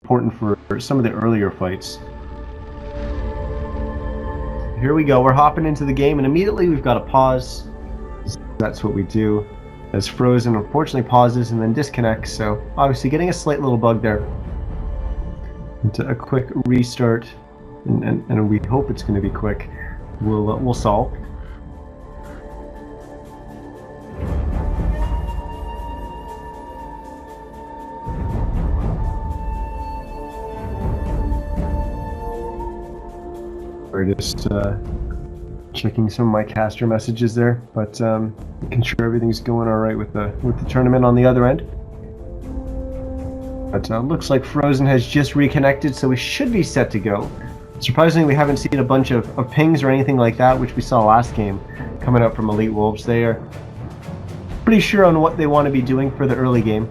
important for some of the earlier fights. Here we go, we're hopping into the game, and immediately we've got a pause. That's what we do. As Frozen unfortunately pauses and then disconnects, so obviously getting a slight little bug there. And a quick restart, and we hope it's going to be quick. We'll solve. We're just checking some of my caster messages there, but making sure everything's going all right with the tournament on the other end. But looks like Frozen has just reconnected, so we should be set to go. Surprisingly, we haven't seen a bunch of pings or anything like that, which we saw last game coming up from Elite Wolves. They are pretty sure on what they want to be doing for the early game.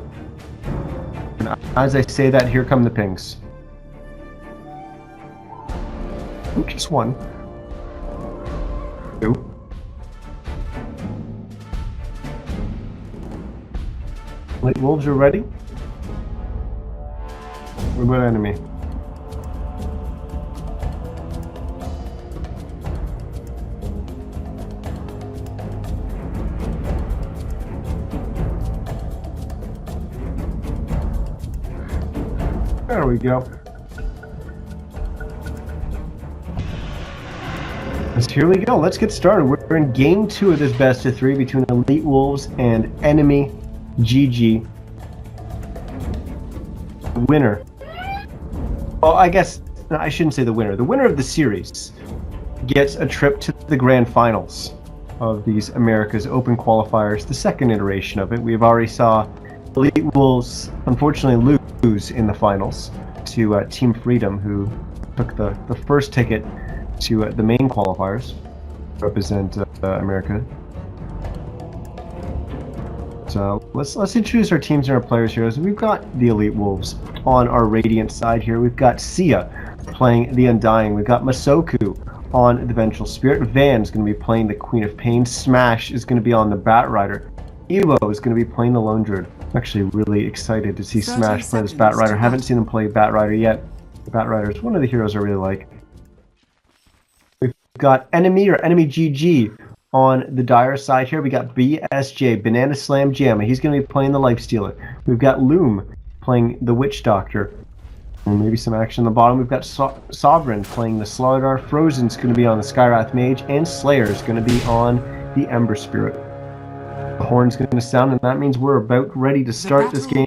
And as I say that, here come the pings. Oh, just one. Two. Elite Wolves are ready. What about enemy? There we go. Here we go. Let's get started. We're in game 2 of this best of 3 between Elite Wolves and EnemyGG. Winner. Well, I guess I shouldn't say the winner. The winner of the series gets a trip to the grand finals of these America's Open qualifiers, the second iteration of it. We've already saw Elite Wolves unfortunately lose in the finals to Team Freedom, who took the first ticket to the main qualifiers to represent America. So let's introduce our teams and our players here. So we've got the Elite Wolves on our Radiant side here. We've got Sia playing the Undying. We've got Masoku on the Vengeful Spirit. Van's going to be playing the Queen of Pain. Smash is going to be on the Bat Rider. Evo is going to be playing the Lone Druid. I'm actually really excited to see Smash play this Bat Rider. Haven't seen him play Bat Rider yet. The Bat Rider is one of the heroes I really like. We've got Enemy or EnemyGG on the Dire side here. We got BSJ, Banana Slam Jamma. He's going to be playing the Lifestealer. We've got Loom playing the Witch Doctor. And maybe some action on the bottom. We've got Sovereign playing the Slardar. Frozen's going to be on the Skywrath Mage. And Slayer's going to be on the Ember Spirit. The horn's going to sound, and that means we're about ready to start this game.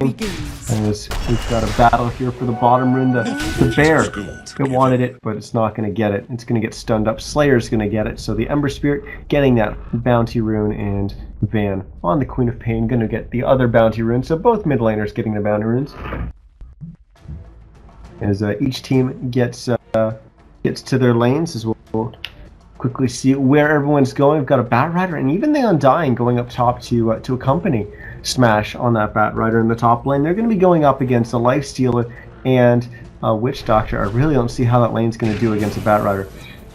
And we've got a battle here for the bottom rune. The bear, it wanted it, but it's not going to get it. It's going to get stunned up. Slayer's going to get it. So the Ember Spirit getting that bounty rune, and Van on the Queen of Pain going to get the other bounty rune. So both mid laners getting the bounty runes. As each team gets to their lanes, as we'll quickly see where everyone's going. We've got a Bat Rider and even the Undying going up top to accompany Smash on that Bat Rider in the top lane. They're going to be going up against a Lifestealer and a Witch Doctor. I really don't see how that lane's going to do against a Bat Rider.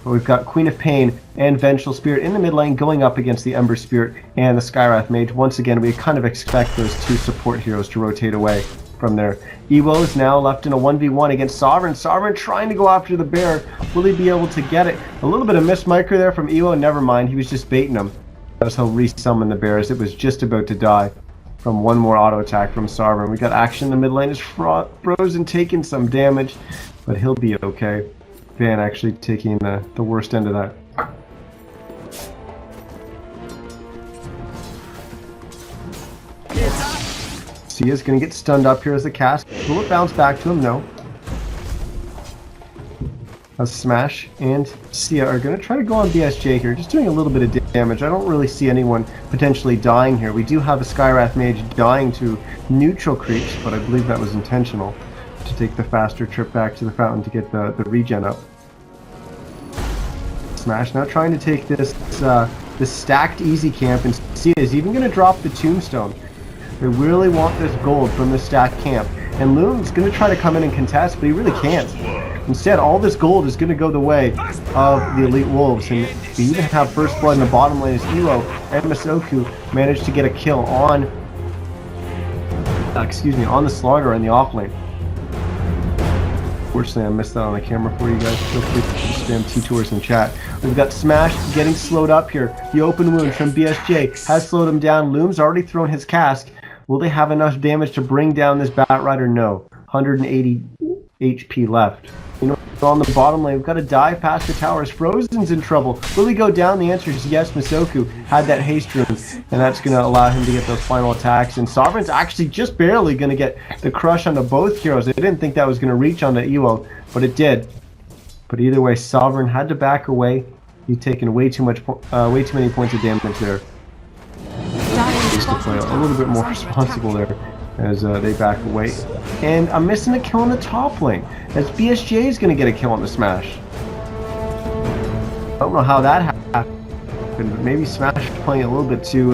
But we've got Queen of Pain and Vengeful Spirit in the mid lane going up against the Ember Spirit and the Skywrath Mage. Once again, we kind of expect those two support heroes to rotate away from there. Evo is now left in a 1v1 against Sovereign. Sovereign trying to go after the bear. Will he be able to get it? A little bit of missed micro there from Evo. Never mind, he was just baiting him. As he'll resummon the bears. It was just about to die from one more auto attack from Sovereign. We got action in the mid lane. Is Frozen taking some damage, but he'll be okay. Van actually taking the worst end of that. Sia's going to get stunned up here as a cast. Will it bounce back to him? No. As Smash and Sia are going to try to go on BSJ here, just doing a little bit of damage. I don't really see anyone potentially dying here. We do have a Skywrath Mage dying to neutral creeps, but I believe that was intentional to take the faster trip back to the fountain to get the regen up. Smash now trying to take this stacked easy camp, and Sia is even going to drop the tombstone. They really want this gold from this stacked camp. And Loom's going to try to come in and contest, but he really can't. Instead, all this gold is going to go the way of the Elite Wolves. And we even have First Blood in the bottom lane as Evo and Masoku managed to get a kill on the Slaughter in the off lane. Unfortunately, I missed that on the camera for you guys. Feel free to spam T-Tours in chat. We've got Smash getting slowed up here. The open wound from BSJ has slowed him down. Loom's already thrown his cask. Will they have enough damage to bring down this Bat Rider? No. 180 HP left. You know, on the bottom lane, we've got to dive past the towers. Frozen's in trouble. Will he go down? The answer is yes. Masoku had that haste rune, and that's going to allow him to get those final attacks. And Sovereign's actually just barely going to get the crush onto both heroes. I didn't think that was going to reach onto Ewo, but it did. But either way, Sovereign had to back away. He's taken way too many points of damage there. Needs to play a little bit more responsible there as they back away. And I'm missing a kill in the top lane, as BSJ is going to get a kill on the Smash. I don't know how that happened, but maybe Smash is playing a little bit too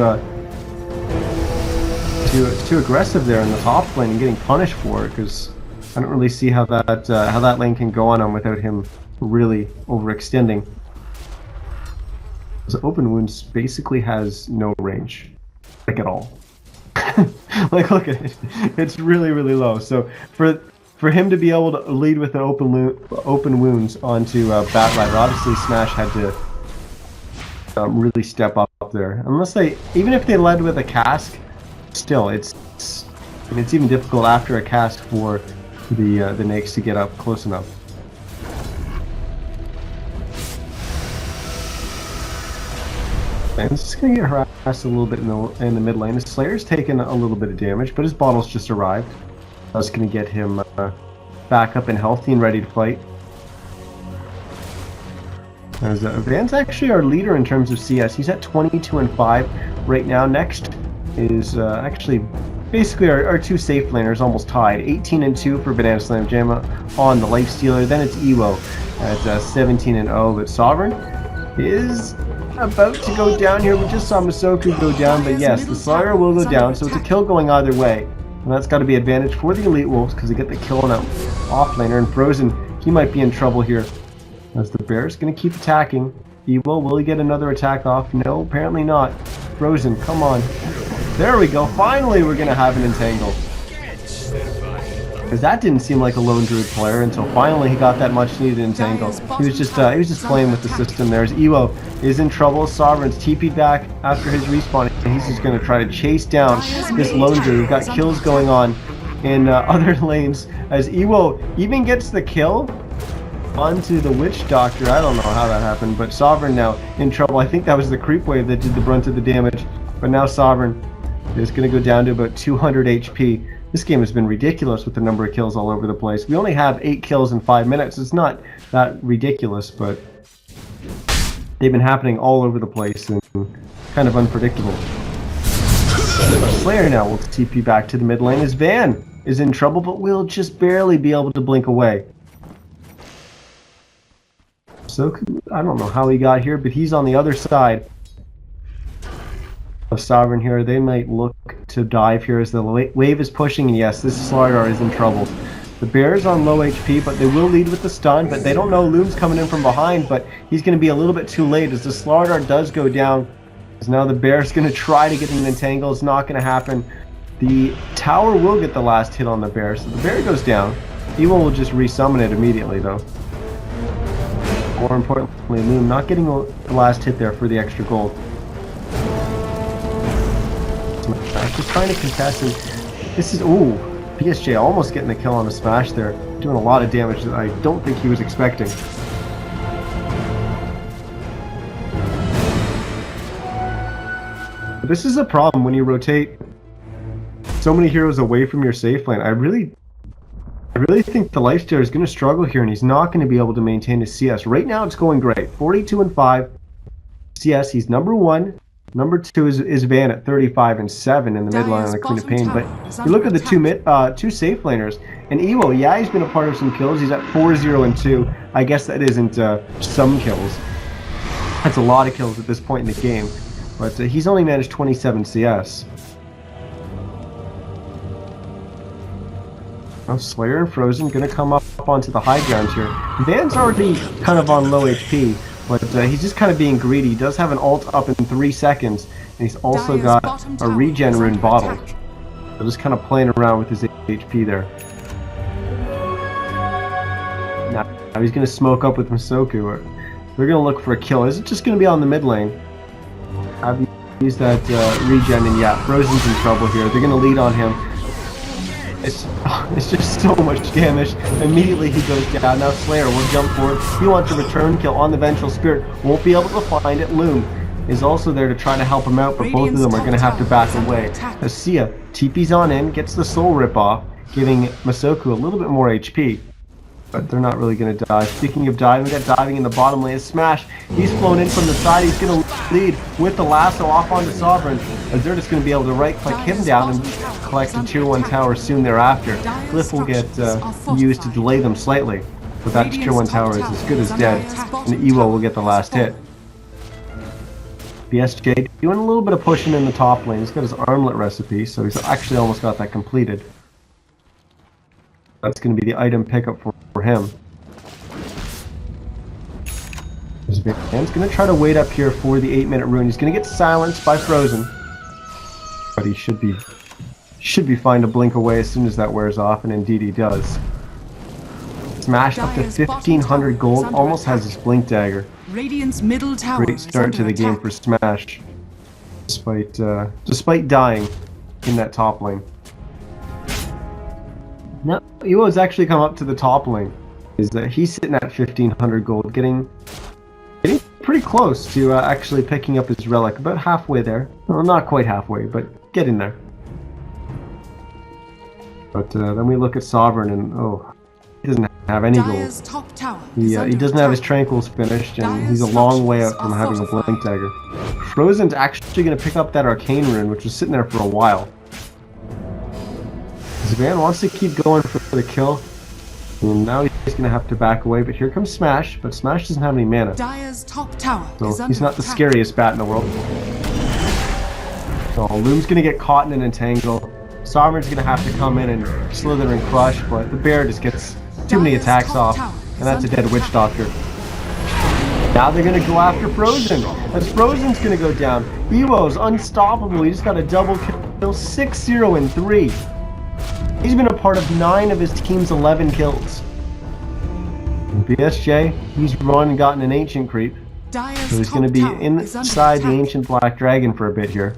aggressive there in the top lane and getting punished for it, because I don't really see how that lane can go on him without him really overextending. So open wounds basically has no range, like at all. Like, look at it. It's really, really low. So for him to be able to lead with an open wounds onto Bat Rider, obviously Smash had to really step up there. Even if they led with a cask, still it's even difficult after a cask for the Nakes to get up close enough. And it's just going to get harassed a little bit in the mid lane. His Slayer's taken a little bit of damage, but his bottle's just arrived. That's going to get him back up and healthy and ready to fight. As Van's actually our leader in terms of CS. He's at 22-5 right now. Next is actually basically our two safe laners almost tied. 18-2 for Banana Slam Jam on the Lifestealer. Then it's Ewo at 17-0. But Sovereign is about to go down here. We just saw Masoku go down, but yes, the Slayer will go down, so it's a kill going either way. And that's got to be advantage for the Elite Wolves, because they get the kill on that offlaner. And Frozen, he might be in trouble here, as the Bear's going to keep attacking. Ewo, will he get another attack off? No, apparently not. Frozen, come on. There we go. Finally, we're going to have an entangle. Because that didn't seem like a lone druid player until finally he got that much needed entangle. He was just playing with the system there. As Ewo is in trouble, Sovereign's TP'd back after his respawn, and he's just going to try to chase down this lone druid. We've got kills going on in other lanes as Ewo even gets the kill onto the Witch Doctor. I don't know how that happened, but Sovereign now in trouble. I think that was the creep wave that did the brunt of the damage, but now Sovereign is going to go down to about 200 HP. This game has been ridiculous with the number of kills all over the place. We only have 8 kills in 5 minutes. It's not that ridiculous, but they've been happening all over the place and kind of unpredictable. Slayer now will TP back to the mid lane as Van is in trouble, but will just barely be able to blink away. So I don't know how he got here, but he's on the other side of Sovereign here. They might look to dive here as the wave is pushing, and yes, this Slardar is in trouble. The Bear's on low HP, but they will lead with the stun, but they don't know Loom's coming in from behind, but he's going to be a little bit too late as the Slardar does go down. As now the Bear's going to try to get an entangle. It's not going to happen. The tower will get the last hit on the Bear, so the Bear goes down. Ewo will just resummon it immediately though. More importantly, Loom not getting the last hit there for the extra gold. Just trying to contest, and this is, ooh, BSJ almost getting the kill on the Smash there, doing a lot of damage that I don't think he was expecting. But this is a problem when you rotate so many heroes away from your safe lane. I really think the Lifestealer is going to struggle here, and he's not going to be able to maintain his CS. Right now it's going great, 42-5 CS. He's number 1. Number 2 is Van at 35-7 in the mid lane on the Queen of Pain. But you look at the two safe laners, and Ewo, yeah, he's been a part of some kills. He's at 4-0-2. I guess that isn't some kills. That's a lot of kills at this point in the game. But he's only managed 27 CS. Now Slayer and Frozen going to come up onto the high ground here. Van's already kind of on low HP. But he's just kind of being greedy. He does have an ult up in 3 seconds, and he's also got a regen rune bottle. So just kind of playing around with his HP there. Now he's going to smoke up with Masoku. They're going to look for a kill. Is it just going to be on the mid lane? Have you used that regen, and yeah, Frozen's in trouble here. They're going to lead on him. It's just so much damage. Immediately he goes down. Now Slayer will jump forward. He wants a return kill on the Vengeful Spirit. Won't be able to find it. Loom is also there to try to help him out, but both of them are going to have to back away. As Sia TP's on in, gets the soul rip off, giving Masoku a little bit more HP. But they're not really going to die. Speaking of diving, we got diving in the bottom lane. Smash. He's flown in from the side. He's going to lead with the lasso off onto Sovereign. As they're just going to be able to right-click him down and collect a tier 1 tower soon thereafter. Glyph will get used to delay them slightly. But that tier 1 tower is as good as dead. And Ewo will get the last hit. BSJ doing a little bit of pushing in the top lane. He's got his armlet recipe, so he's actually almost got that completed. That's going to be the item pickup for him. He's going to try to wait up here for the 8-minute rune. He's going to get silenced by Frozen. But he should be fine to blink away as soon as that wears off, and indeed he does. Smash up to 1,500 gold, almost has his blink dagger. Radiant's middle tower. Great start to the game for Smash. Despite dying in that top lane. Now, Ewo's actually come up to the top lane. He's sitting at 1,500 gold, getting pretty close to actually picking up his relic. About halfway there. Well, not quite halfway, but getting there. But then we look at Sovereign, and he doesn't have any gold. He doesn't have his Tranquils finished, and he's a long way out from having a blink dagger. Frozen's actually going to pick up that Arcane Rune, which was sitting there for a while. Van wants to keep going for the kill, and now he's going to have to back away, but here comes Smash, but Smash doesn't have any mana, so he's not the scariest bat in the world. So Loom's going to get caught in an entangle, Sovereign's going to have to come in and slither and crush, but the bear just gets too many attacks off, and that's a dead Witch Doctor. Now they're going to go after Frozen, as Frozen's going to go down. Ewo's unstoppable, he just got a double kill, 6-0 and 3. He's been a part of 9 of his team's 11 kills. And BSJ, he's run and gotten an Ancient creep. So he's going to be inside the Ancient Black Dragon for a bit here.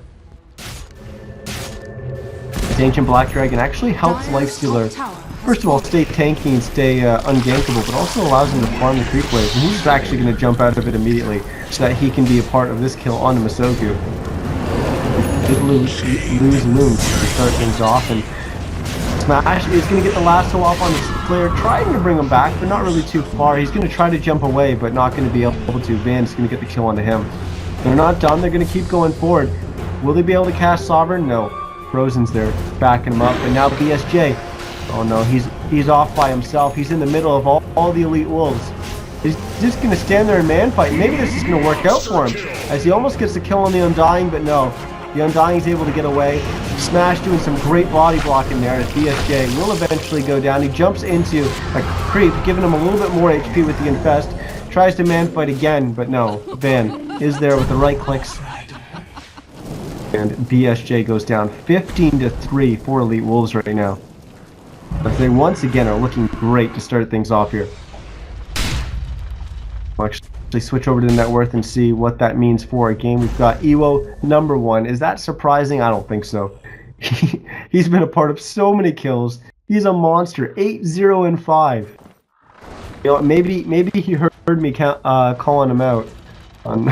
This Ancient Black Dragon actually helps Lifestealer, first of all, stay tanky and stay ungankable, but also allows him to farm the creep wave. And he's actually going to jump out of it immediately so that he can be a part of this kill on Masoku. Lose Loom to start things off, and Smash is going to get the lasso off on his player, trying to bring him back, but not really too far. He's going to try to jump away, but not going to be able to. Van's going to get the kill onto him. They're not done. They're going to keep going forward. Will they be able to cast Sovereign? No. Frozen's there, backing him up. And now BSJ. Oh no, he's off by himself. He's in the middle of all the Elite Wolves. He's just going to stand there and man fight. Maybe this is going to work out for him, as he almost gets the kill on the Undying, but no. The Undying's able to get away. Smash doing some great body blocking there as BSJ will eventually go down. He jumps into a creep, giving him a little bit more HP with the Infest. Tries to man fight again, but no. Van is there with the right clicks. And BSJ goes down 15-3 for Elite Wolves right now. But they once again are looking great to start things off here. We'll actually switch over to the net worth and see what that means for a game. We've got Ewo #1. Is that surprising? I don't think so. He's been a part of so many kills. He's a monster. 8-0 and 5. You know, maybe he heard me calling him out on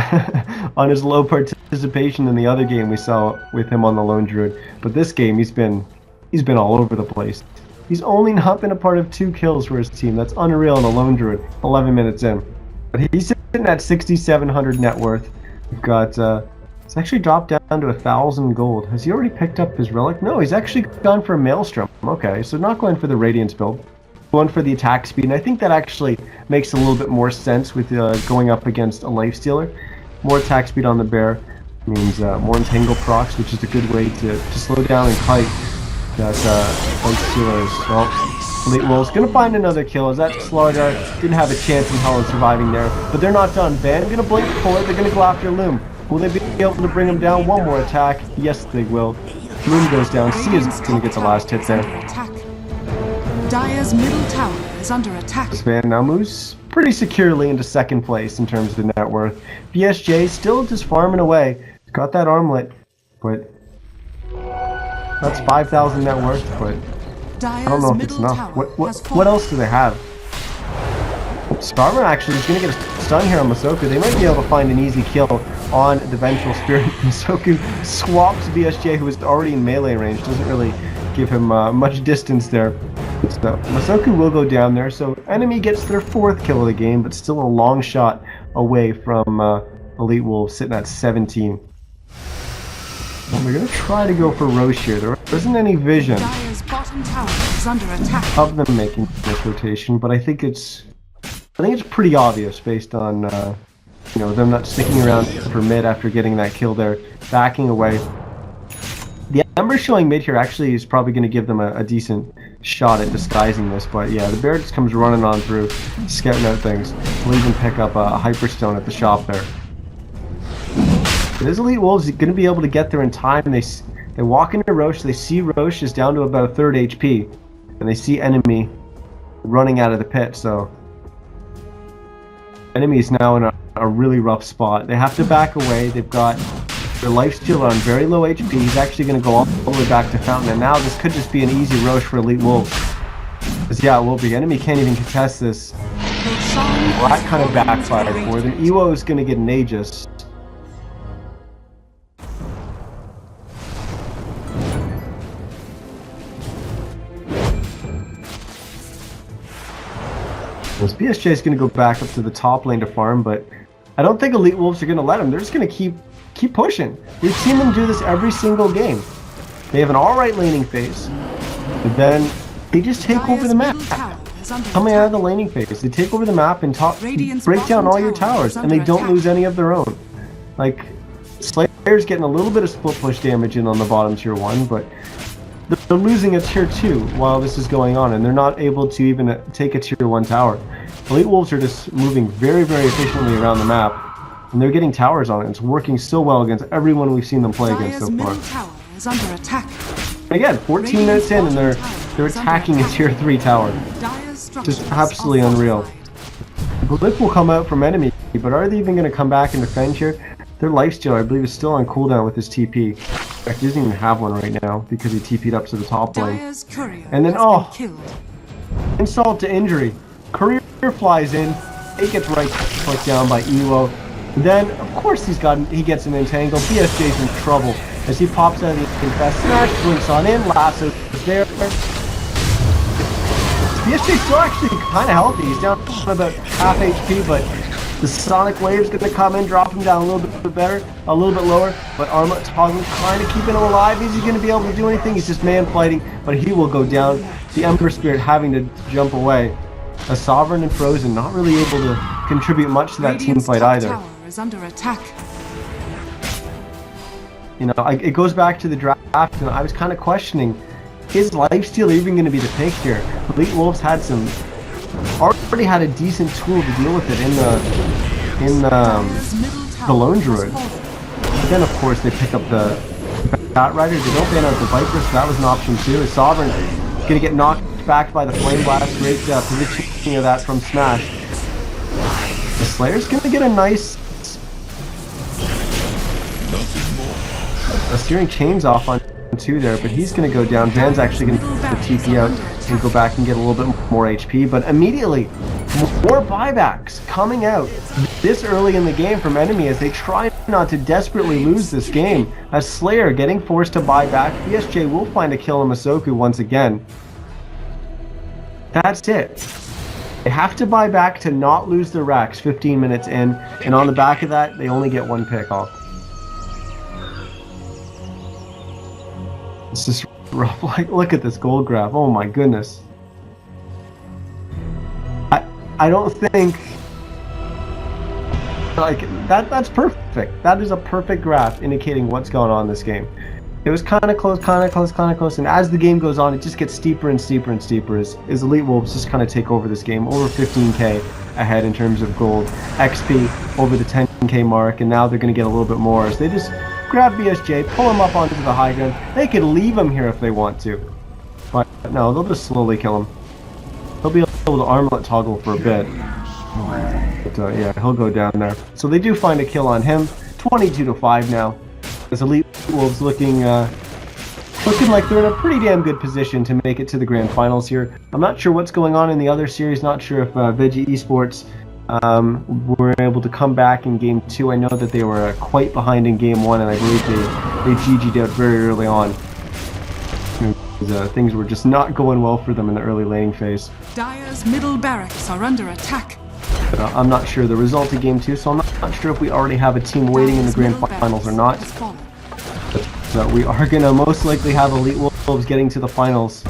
on his low participation in the other game we saw with him on the Lone Druid. But this game, he's been all over the place. He's only not been a part of 2 kills for his team. That's unreal in the Lone Druid. 11 minutes in. But he's sitting at 6,700 net worth. We've got, it's actually dropped down to 1,000 gold. Has he already picked up his relic? No, he's actually gone for a Maelstrom. Okay, so not going for the Radiance build. Going for the attack speed, and I think that actually makes a little bit more sense with going up against a Lifestealer. More attack speed on the bear means more entangle procs, which is a good way to slow down and kite that Lifestealers. Well, Elite Wolves gonna find another kill, as that Slardar didn't have a chance in hell of surviving there. But they're not done. Van gonna blink forward, they're gonna go after Loom. Will they be able to bring him down? One more attack. Yes, they will. Loom goes down. Sia's gonna get the last hit there. Dire's middle tower is under attack. This man now moves pretty securely into second place in terms of the net worth. BSJ still just farming away. He's got that armlet, but that's 5,000 net worth, but I don't know if it's enough. What else do they have? Starman actually is going to get a stun here on Masoku. They might be able to find an easy kill on the Vengeful Spirit. Masoku swaps BSJ, who is already in melee range. Doesn't really give him much distance there. So Masoku will go down there. So enemy gets their 4th kill of the game, but still a long shot away from Elite Wolves, sitting at 17. And we're going to try to go for Roche here. There isn't any vision Dire's bottom tower is under attack. of them making this rotation, but I think it's pretty obvious based on them not sticking around for mid after getting that kill there, backing away. The Ember showing mid here actually is probably going to give them a decent shot at disguising this, but yeah, the bear just comes running on through, scouting out things. We'll even pick up a Hyperstone at the shop there. This Elite Wolves going to be able to get there in time. They walk into Roche, they see Roche is down to about 3rd HP, and they see enemy running out of the pit, so enemy is now in a really rough spot. They have to back away. They've got their lifesteal on very low HP. He's actually going to go all the way back to Fountain, and now this could just be an easy Roche for Elite Wolves. Because yeah, it will be. Enemy can't even contest this. Well, that kind of backfired for them. Ewo is going to get an Aegis. BSJ is going to go back up to the top lane to farm, but I don't think Elite Wolves are going to let him. They're just going to keep pushing. We've seen them do this every single game. They have an alright laning phase, but then they just take over the map. Coming out of the laning phase, they take over the map and break down all your towers, and they don't lose any of their own. Like, Slayer's getting a little bit of split push damage in on the bottom tier 1, but they're losing a tier 2 while this is going on, and they're not able to even take a tier 1 tower. Elite Wolves are just moving very, very efficiently around the map, and they're getting towers on it. It's working so well against everyone we've seen them play against so far. Tower is under attack. Again, 14 minutes in, and they're attacking a tier 3 tower. Just absolutely unreal. Blip will come out from enemy, but are they even going to come back and defend here? Their lifesteal, I believe, is still on cooldown with his TP. In fact, he doesn't even have one right now because he TP'd up to the top lane. And then, insult to injury. Courier flies in, it gets right clicked down by Ewo. Then, of course, he gets an entangle. BSJ's in trouble as he pops out of the confess smash, blinks on in, lasso is there. BSJ's still actually kind of healthy. He's down about half HP, but the Sonic Wave's going to come in, drop him down a little bit better, a little bit lower, but Armlet's kind of keeping him alive. Is he going to be able to do anything? He's just man fighting, but he will go down. The Ember Spirit having to jump away. A Sovereign and Frozen not really able to contribute much to that team fight either. Tower is under attack. You know, it goes back to the draft, and I was kind of questioning, is lifesteal even going to be the pick here? Elite Wolves already had a decent tool to deal with it in the Lone Druid. But then, of course, they pick up the Bat Rider. They don't ban out the Viper, so that was an option too. His Sovereign is going to get knocked back by the Flame Blast. Great positioning of that from Smash. The Slayer's going to get a nice Searing Chains off on 2 there, but he's going to go down. Van's actually going to TP out and go back and get a little bit more HP, but immediately more buybacks coming out this early in the game from enemy as they try not to desperately lose this game. As Slayer getting forced to buy back, BSJ will find a kill on Masoku once again. That's it. They have to buy back to not lose their racks 15 minutes in, and on the back of that, they only get 1 pick off. It's just rough. Like, look at this gold graph. Oh my goodness. I don't think like that's perfect. That is a perfect graph indicating what's going on in this game. It was kind of close, and as the game goes on, it just gets steeper and steeper and steeper as Elite Wolves just kind of take over this game. Over 15k ahead in terms of gold, XP over the 10k mark, and now they're going to get a little bit more as they just grab BSJ, pull him up onto the high ground. They could leave him here if they want to, but no, they'll just slowly kill him. able to armlet toggle for a bit. But yeah, he'll go down there. So they do find a kill on him. 22-5 now. As Elite Wolves looking like they're in a pretty damn good position to make it to the grand finals here. I'm not sure what's going on in the other series. Not sure if Veggie Esports were able to come back in game 2. I know that they were quite behind in game 1, and I believe they GG'd out very early on. Things were just not going well for them in the early laning phase. Dire's middle barracks are under attack. But, I'm not sure the result of game 2, so I'm not sure if we already have a team waiting in the grand finals or not. But we are going to most likely have Elite Wolves getting to the finals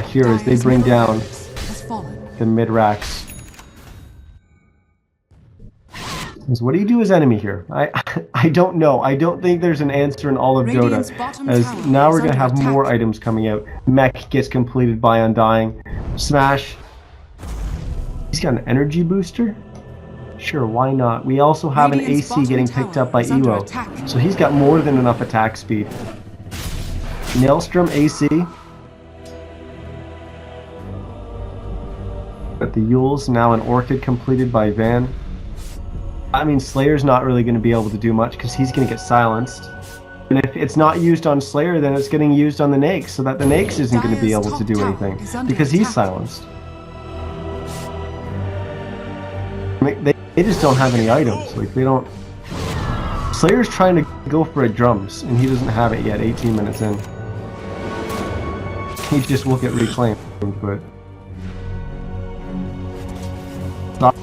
here as they bring down the mid-racks. So what do you do as enemy here? I don't know. I don't think there's an answer in all of Dota, as now we're going to have more items coming out. Mech gets completed by Undying. Smash. He's got an energy booster? Sure, why not? We also have an AC getting picked up by Ewo, so he's got more than enough attack speed. Nailstrom AC. Got the Yules, now an Orchid completed by Van. I mean, Slayer's not really going to be able to do much because he's going to get silenced. And if it's not used on Slayer, then it's getting used on the Nakes, so that the Nakes isn't going to be able to do anything because he's silenced. I mean, they just don't have any items. Like, they don't... Slayer's trying to go for a drums, and he doesn't have it yet, 18 minutes in. He just will get reclaimed, but...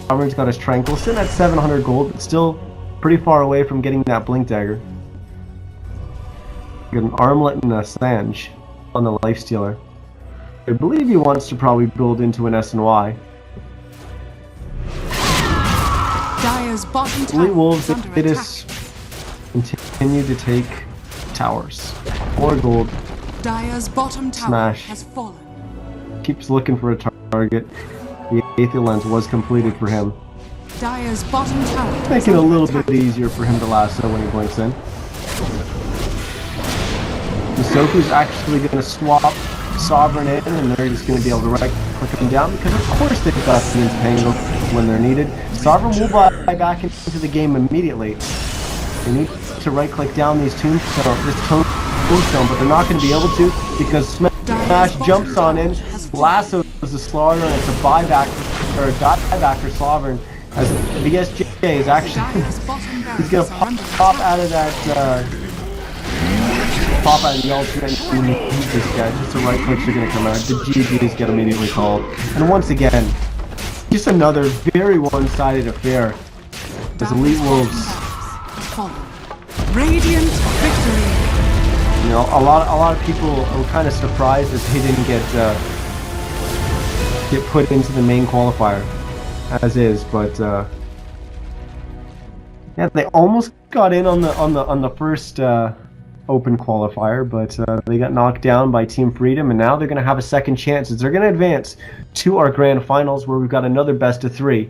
Sovereign's got his Tranquil, sitting at 700 gold, but still pretty far away from getting that Blink Dagger. Got an Armlet and a Sange on the Lifestealer. I believe he wants to probably build into an SNY. Dire's bottom tower Elite Wolves, is under they just continue to take towers. 4 gold. Dire's bottom tower Smash. has fallen. Keeps looking for a target. The Aether Lens was completed for him. Dire's bottom tower Making it a little bit easier for him to lasso when he blinks in. Masoku's actually going to swap Sovereign in, and they're just going to be able to right-click him down, because of course they've got the Entangle when they're needed. Sovereign will buy back into the game immediately. They need to right-click down these tombstone, but they're not going to be able to, because Smash jumps on in, lassos the Slaughter, and it's a buyback, or a dieback for Sovereign, as BSJ is actually, he's going to pop out of that, pop out of the ultimate, and he's this guy, just the right clicks are going to come out, the GGs get immediately called, and once again, just another very one-sided affair, as Elite Wolves, Radiant victory. you know, a lot of people were kind of surprised that they didn't get put into the main qualifier, as is, but yeah, they almost got in on the first open qualifier, but they got knocked down by Team Freedom, and now they're going to have a second chance as they're going to advance to our grand finals, where we've got another best of 3.